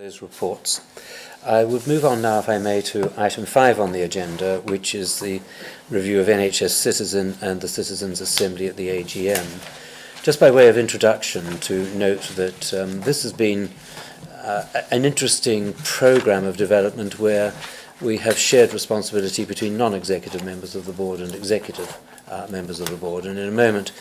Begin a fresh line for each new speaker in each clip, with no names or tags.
Those reports. I would move on now, if I may, to item 5 on the agenda, which is the review of NHS Citizen and the Citizens' Assembly at the AGM. Just by way of introduction, to note that this has been an interesting programme of development where we have shared responsibility between non-executive members of the board and executive members of the board. And in a moment,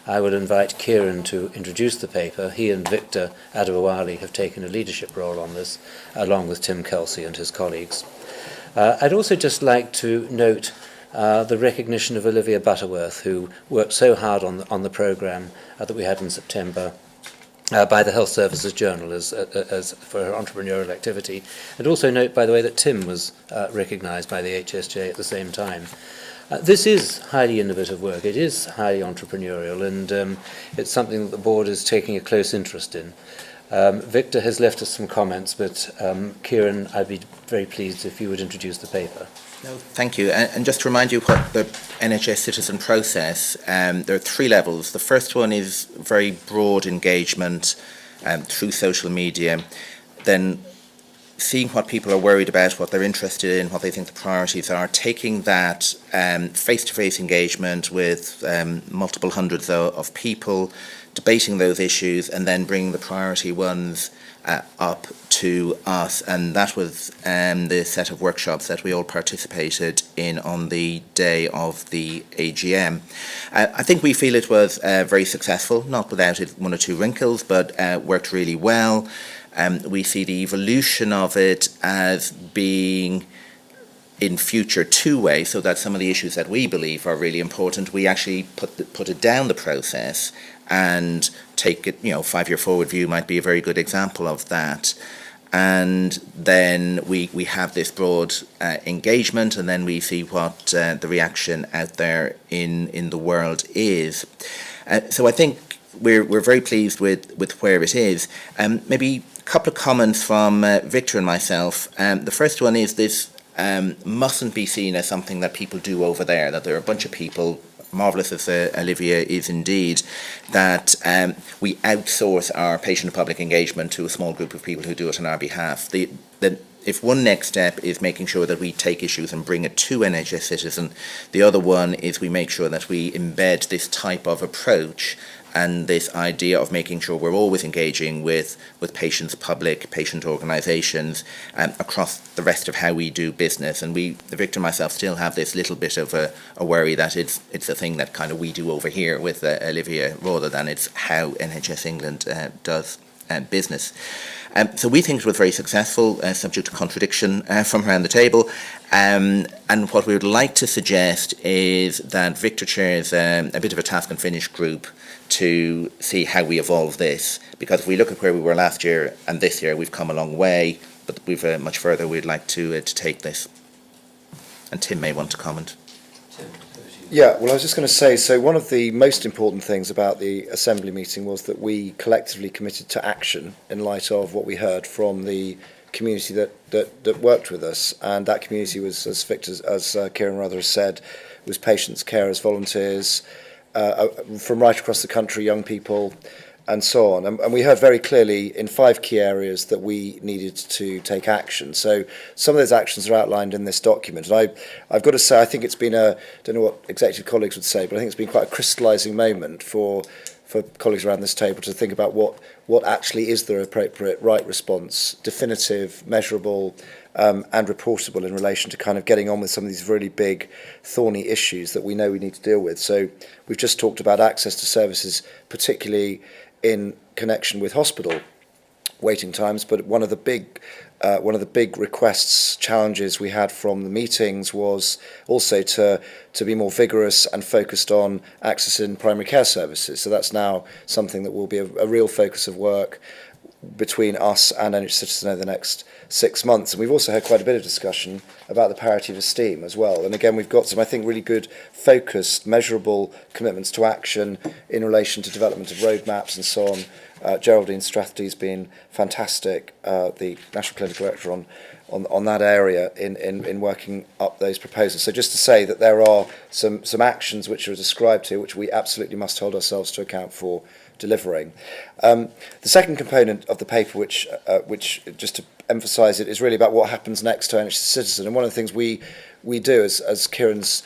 I will invite Kieran to introduce the paper. He and Victor Adewale have taken a leadership role on this, along with Tim Kelsey and his colleagues. I'd also just like to note the recognition of Olivia Butterworth, who worked so hard on the programme that we had in September by the Health Services Journal as for her entrepreneurial activity. And also note, by the way, that Tim was recognised by the HSJ at the same time. This is highly innovative work. It is highly entrepreneurial, and it's something that the board is taking a close interest in. Victor has left us some comments, but Kieran, I'd be very pleased if you would introduce the paper.
No, thank you. And just to remind you what the NHS citizen process, there are 3 levels. The first one is very broad engagement through social media, then seeing what people are worried about, what they're interested in, what they think the priorities are, taking that face-to-face engagement with multiple hundreds of people, debating those issues, and then bringing the priority ones up to us. And that was the set of workshops that we all participated in on the day of the AGM. I think we feel it was very successful, not without it 1 or 2 wrinkles, but worked really well. We see the evolution of it as being in future 2-way, so that some of the issues that we believe are really important, we actually put it down the process and take it, 5-year forward view might be a very good example of that. And then we have this broad engagement, and then we see what the reaction out there in the world is. So I think we're very pleased with where it is. Maybe a couple of comments from Victor and myself. The first one is this mustn't be seen as something that people do over there, that there are a bunch of people, marvellous as Olivia is indeed, that we outsource our patient public engagement to a small group of people who do it on our behalf. If one next step is making sure that we take issues and bring it to NHS Citizen, the other one is we make sure that we embed this type of approach and this idea of making sure we're always engaging with patients, public, patient organisations across the rest of how we do business. And Victor and myself still have this little bit of a worry that it's a thing that kind of we do over here with Olivia, rather than it's how NHS England does business. So we think it was very successful, subject to contradiction from around the table. And what we would like to suggest is that Victor chairs a bit of a task and finish group to see how we evolve this. Because if we look at where we were last year and this year, we've come a long way, but we've much further we'd like to take this. And Tim may want to comment.
Yeah, well, I was just going to say, so one of the most important things about the Assembly meeting was that we collectively committed to action in light of what we heard from the community that worked with us. And that community was, as Kieran rather has said, was patients, carers, volunteers, from right across the country, young people, and so on. And we heard very clearly in 5 key areas that we needed to take action. So some of those actions are outlined in this document. And I've got to say, I think it's been I don't know what executive colleagues would say, but I think it's been quite a crystallising moment for colleagues around this table to think about what actually is the appropriate right response, definitive, measurable, and reportable in relation to kind of getting on with some of these really big, thorny issues that we know we need to deal with. So we've just talked about access to services, particularly in connection with hospital waiting times, but one of the big requests, challenges we had from the meetings was also to be more vigorous and focused on access in primary care services. So that's now something that will be a real focus of work between us and NHS Citizen over the next 6 months. And we've also had quite a bit of discussion about the parity of esteem as well. And again, we've got some, I think, really good, focused, measurable commitments to action in relation to development of roadmaps and so on. Geraldine Strathd's been fantastic, the National Clinical Director on that area in working up those proposals. So just to say that there are some actions which are described here which we absolutely must hold ourselves to account for delivering. The second component of the paper, which just to emphasise it, is really about what happens next to NHS Citizen. And one of the things we do, as Kieran's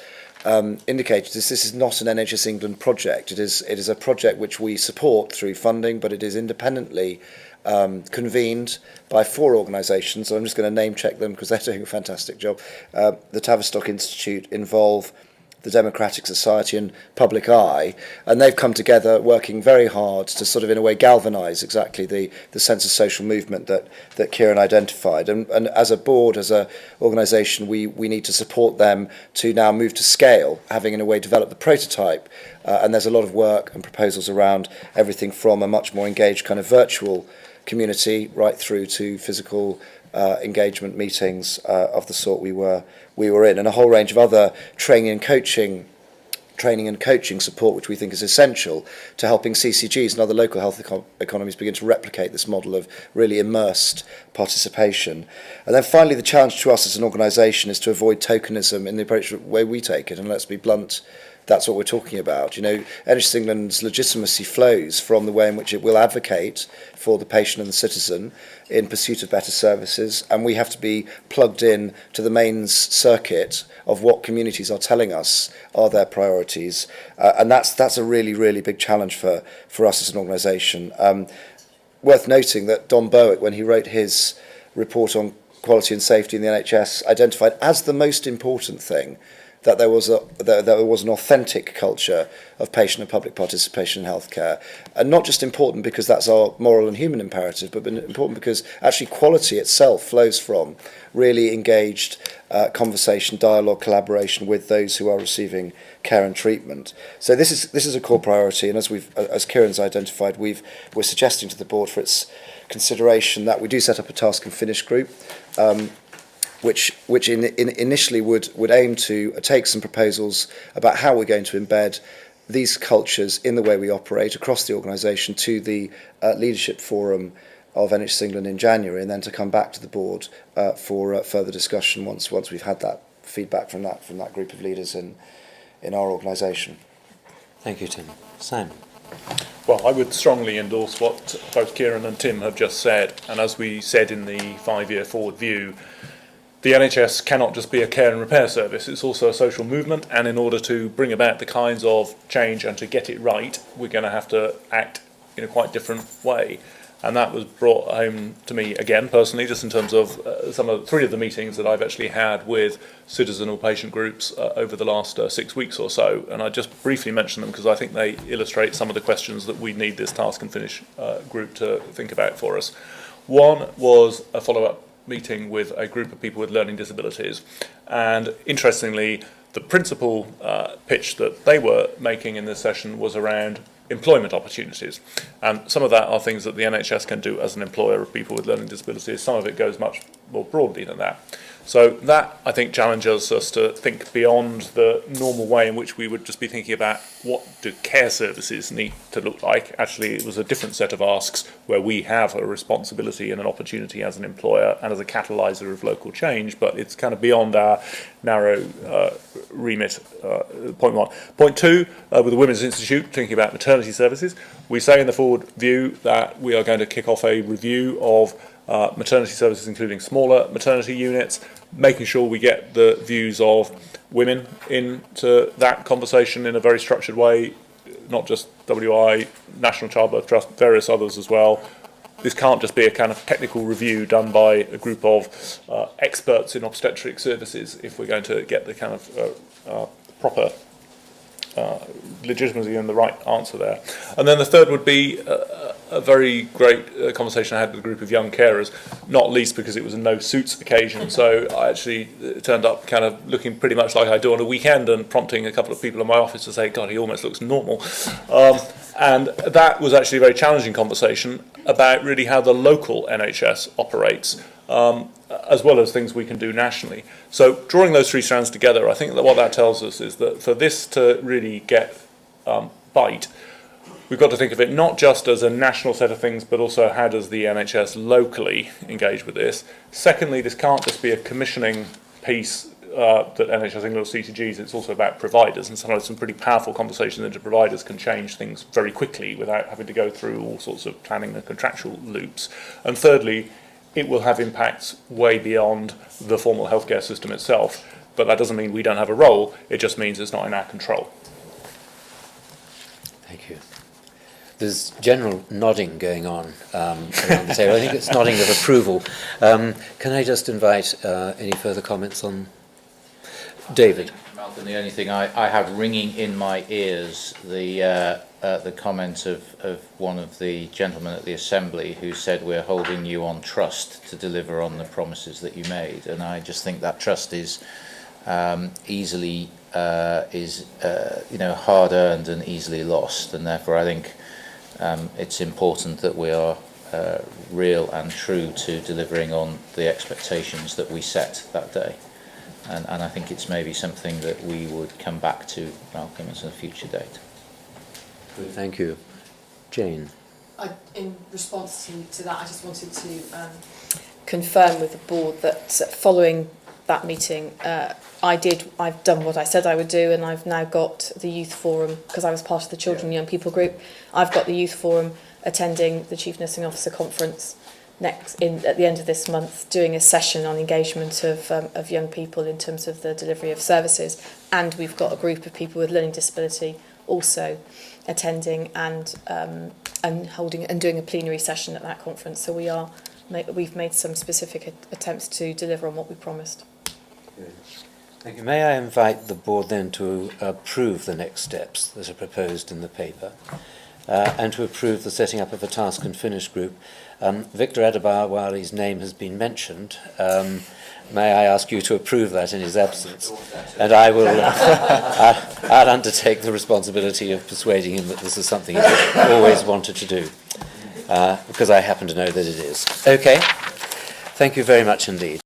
indicated, is this is not an NHS England project. It is a project which we support through funding, but it is independently convened by 4 organisations. So I'm just going to name check them because they're doing a fantastic job. The Tavistock Institute, Involve, the Democratic Society and Public Eye, and they've come together working very hard to sort of in a way galvanise exactly the sense of social movement that Kieran identified. And as a board, as an organisation, we need to support them to now move to scale, having in a way developed the prototype. And there's a lot of work and proposals around everything from a much more engaged kind of virtual community right through to physical engagement meetings of the sort we were in, and a whole range of other training and coaching support, which we think is essential to helping CCGs and other local health economies begin to replicate this model of really immersed participation. And then finally, the challenge to us as an organisation is to avoid tokenism in the approach way we take it. And let's be blunt, that's what we're talking about. You know, NHS England's legitimacy flows from the way in which it will advocate for the patient and the citizen in pursuit of better services, and we have to be plugged in to the mains circuit of what communities are telling us are their priorities, and that's a really, really big challenge for us as an organisation. Worth noting that Don Bowick, when he wrote his report on quality and safety in the NHS, identified as the most important thing that there was an authentic culture of patient and public participation in healthcare, and not just important because that's our moral and human imperative, but important because actually quality itself flows from really engaged conversation, dialogue, collaboration with those who are receiving care and treatment. So this is a core priority, and as Kieran's identified, we're suggesting to the board for its consideration that we do set up a task and finish group. Which initially would aim to take some proposals about how we're going to embed these cultures in the way we operate across the organisation to the leadership forum of NHS England in January, and then to come back to the board for further discussion once we've had that feedback from that group of leaders in our organisation.
Thank you, Tim. Simon.
Well, I would strongly endorse what both Kieran and Tim have just said, and as we said in the 5-year forward view, the NHS cannot just be a care and repair service, it's also a social movement, and in order to bring about the kinds of change and to get it right, we're going to have to act in a quite different way. And that was brought home to me again personally, just in terms of 3 of the meetings that I've actually had with citizen or patient groups over the last 6 weeks or so. And I just briefly mention them because I think they illustrate some of the questions that we need this task and finish group to think about for us. One was a follow-up meeting with a group of people with learning disabilities, and interestingly the principal pitch that they were making in this session was around employment opportunities, and some of that are things that the NHS can do as an employer of people with learning disabilities. Some of it goes much more broadly than that. So that, I think, challenges us to think beyond the normal way in which we would just be thinking about what do care services need to look like. Actually, it was a different set of asks where we have a responsibility and an opportunity as an employer and as a catalyser of local change, but it's kind of beyond our narrow remit, point 1. Point 2, with the Women's Institute, thinking about maternity services, we say in the forward view that we are going to kick off a review of maternity services, including smaller maternity units, making sure we get the views of women into that conversation in a very structured way, not just WI, National Childbirth Trust, various others as well. This can't just be a kind of technical review done by a group of experts in obstetric services if we're going to get the kind of proper legitimacy and the right answer there. And then the third would be a very great conversation I had with a group of young carers, not least because it was a no suits occasion, so I actually turned up kind of looking pretty much like I do on a weekend and prompting a couple of people in my office to say, God, he almost looks normal. And that was actually a very challenging conversation about really how the local NHS operates, as well as things we can do nationally. So drawing those 3 strands together, I think that what that tells us is that for this to really get bite, we've got to think of it not just as a national set of things, but also how does the NHS locally engage with this. Secondly, this can't just be a commissioning piece that NHS England or CTGs, it's also about providers, and sometimes some pretty powerful conversations into providers can change things very quickly without having to go through all sorts of planning and contractual loops. And thirdly, it will have impacts way beyond the formal healthcare system itself, but that doesn't mean we don't have a role, it just means it's not in our control.
Thank you. There's general nodding going on around the table. I think it's nodding of approval. Can I just invite any further comments on David?
Malcolm, the only thing I have ringing in my ears the comment of one of the gentlemen at the Assembly who said we're holding you on trust to deliver on the promises that you made, and I just think that trust is easily hard earned and easily lost, and therefore I think it's important that we are real and true to delivering on the expectations that we set that day. And I think it's maybe something that we would come back to, Malcolm, as a future date.
Good, thank you. Jane?
In response to that, I just wanted to confirm with the board that following that meeting, I've done what I said I would do, and I've now got the youth forum, because I was part of the children and young people group, I've got the youth forum attending the Chief Nursing Officer Conference at the end of this month, doing a session on engagement of young people in terms of the delivery of services, and we've got a group of people with learning disability also attending and holding and doing a plenary session at that conference. So we've made some specific attempts to deliver on what we promised.
Good. Thank you. May I invite the board then to approve the next steps that are proposed in the paper, and to approve the setting up of a task and finish group. Victor Adebar, while his name has been mentioned, may I ask you to approve that in his absence? And I will I'll undertake the responsibility of persuading him that this is something he's always wanted to do, because I happen to know that it is. Okay. Thank you very much indeed.